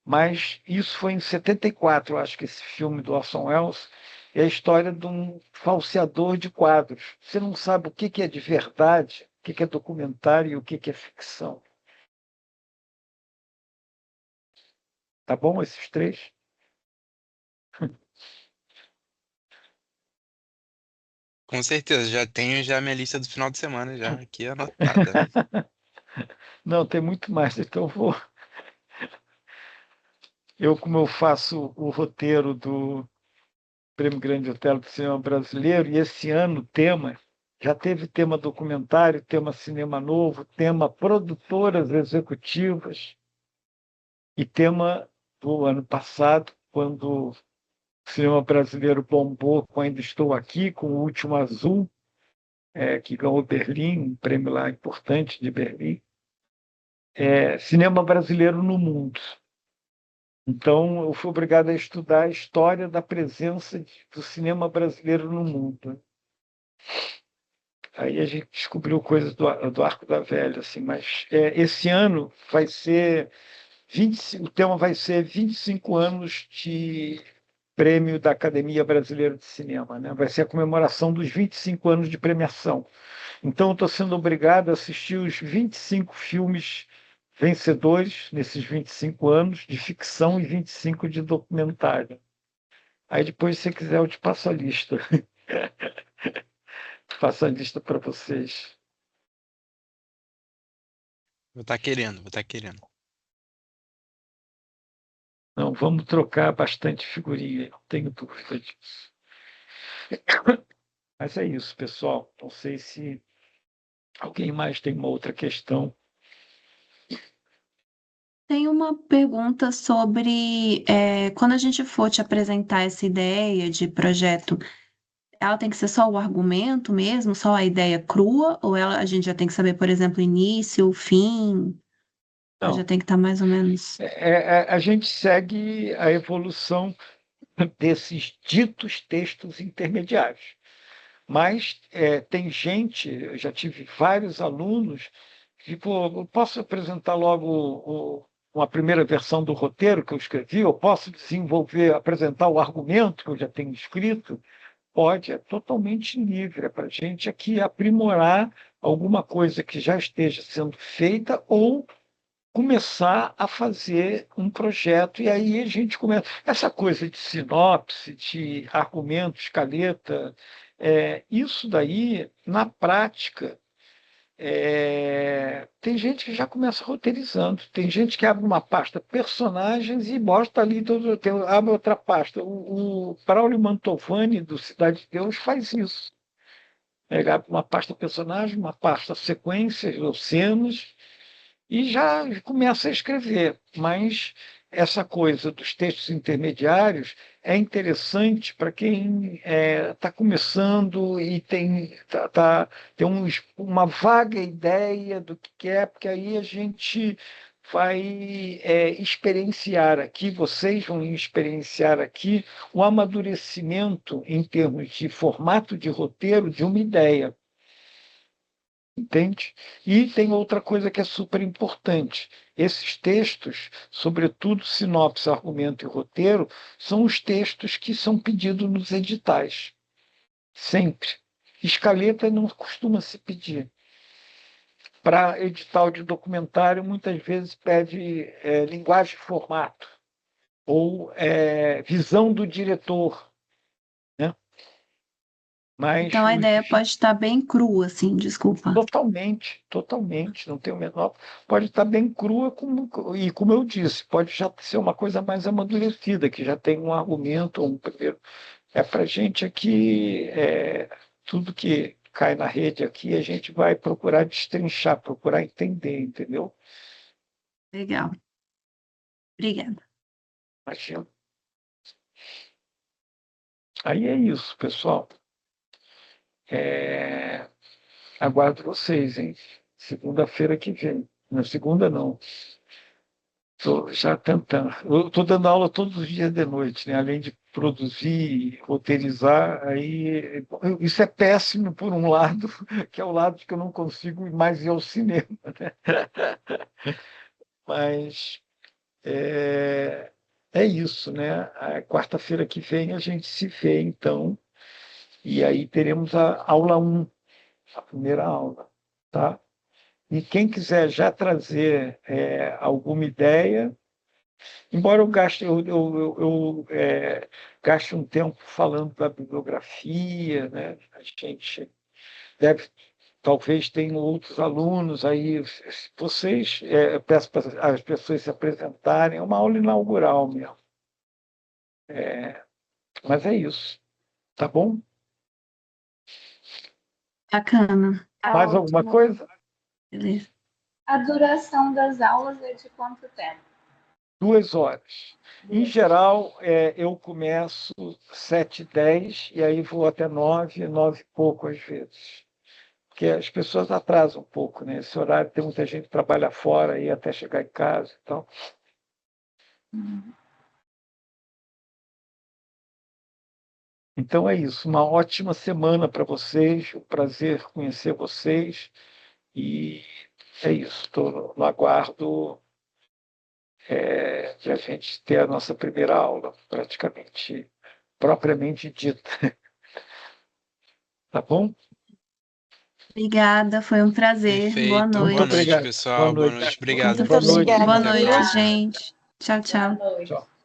Mas isso foi em 74, eu acho que esse filme do Orson Welles é a história de um falseador de quadros. Você não sabe o que é de verdade, o que é documentário e o que é ficção. Tá bom esses três? Com certeza, já tenho a minha lista do final de semana já aqui anotada. Não, tem muito mais, então como eu faço o roteiro do Prêmio Grande Otelo do Cinema Brasileiro, e esse ano o tema, já teve tema documentário, tema cinema novo, tema produtoras executivas, e tema do ano passado, quando o cinema brasileiro bombou com Ainda Estou Aqui, com O Último Azul, que ganhou Berlim, um prêmio lá importante de Berlim. Cinema brasileiro no mundo. Então, eu fui obrigado a estudar a história da presença do cinema brasileiro no mundo. Aí a gente descobriu coisas do Arco da Velha, assim, mas esse ano vai ser o tema vai ser 25 anos de prêmio da Academia Brasileira de Cinema, né? Vai ser a comemoração dos 25 anos de premiação. Então, eu estou sendo obrigado a assistir os 25 filmes vencedores nesses 25 anos de ficção e 25 de documentário. Aí depois, se você quiser, eu te passo a lista. Faço a lista para vocês. Vou estar querendo. Não, vamos trocar bastante figurinha, não tenho dúvida disso. Mas é isso, pessoal. Não sei se alguém mais tem uma outra questão. Tem uma pergunta sobre quando a gente for te apresentar essa ideia de projeto, ela tem que ser só o argumento mesmo, só a ideia crua, ou a gente já tem que saber, por exemplo, início, fim, ela já Não, tem que estar mais ou menos. a gente segue a evolução desses ditos textos intermediários. Mas tem gente, eu já tive vários alunos, que, pô, eu posso apresentar logo uma primeira versão do roteiro que eu escrevi, eu posso desenvolver, apresentar o argumento que eu já tenho escrito? Pode, é totalmente livre, é para a gente aqui aprimorar alguma coisa que já esteja sendo feita ou começar a fazer um projeto, e aí a gente começa. Essa coisa de sinopse, de argumento, escaleta, isso daí, na prática, tem gente que já começa roteirizando, tem gente que abre uma pasta personagens e bota ali, abre outra pasta. O Braulio Mantovani, do Cidade de Deus, faz isso. Ele abre uma pasta personagem, uma pasta sequências ou cenas, e já começa a escrever. Mas essa coisa dos textos intermediários é interessante para quem está começando e tem uma vaga ideia do que quer, porque aí a gente vai experienciar aqui, vocês vão experienciar aqui o amadurecimento em termos de formato de roteiro de uma ideia. Entende? E tem outra coisa que é super importante. Esses textos, sobretudo sinopse, argumento e roteiro, são os textos que são pedidos nos editais. Sempre. Escaleta não costuma se pedir. Para edital de documentário, muitas vezes pede linguagem e formato, ou visão do diretor. Né? Mas Então a ideia pode estar bem crua, assim, desculpa. Totalmente, não tem o menor. Pode estar bem crua, e como eu disse, pode já ser uma coisa mais amadurecida, que já tem um argumento, um primeiro. Para a gente aqui, tudo que cai na rede aqui, a gente vai procurar destrinchar, procurar entender, entendeu? Legal. Obrigada. Imagina. Aí é isso, pessoal. Aguardo vocês, hein? Segunda-feira que vem. Na segunda, não. Estou já tentando. Eu estou dando aula todos os dias de noite, né? Além de produzir, roteirizar, aí isso é péssimo por um lado, que é o lado que eu não consigo mais ir ao cinema, né? Mas é isso, né? A quarta-feira que vem a gente se vê, então, e aí teremos a aula 1, a primeira aula, tá? E quem quiser já trazer alguma ideia, embora eu gaste um tempo falando da bibliografia, né? A gente deve, talvez tenham outros alunos aí, vocês, eu peço para as pessoas se apresentarem, é uma aula inaugural mesmo. Mas é isso, tá bom? Bacana. Mais alguma Ótimo. coisa? Beleza. A duração das aulas é de quanto tempo? 2 horas. Em geral, eu começo 7h10 e aí vou até 9, 9 e pouco às vezes. Porque as pessoas atrasam um pouco, né? Esse horário tem muita gente que trabalha fora aí até chegar em casa e tal. Então é isso. Uma ótima semana para vocês. Um prazer conhecer vocês. E é isso. Estou no aguardo de a gente ter a nossa primeira aula, praticamente, propriamente dita. Tá bom? Obrigada, foi um prazer. Boa Perfeito. noite. Boa noite, Obrigado. pessoal. Boa Boa noite. noite. Obrigado Muito por Boa noite. obrigada. Boa noite, oportunidade. gente. Tchau, tchau. Boa noite. Tchau.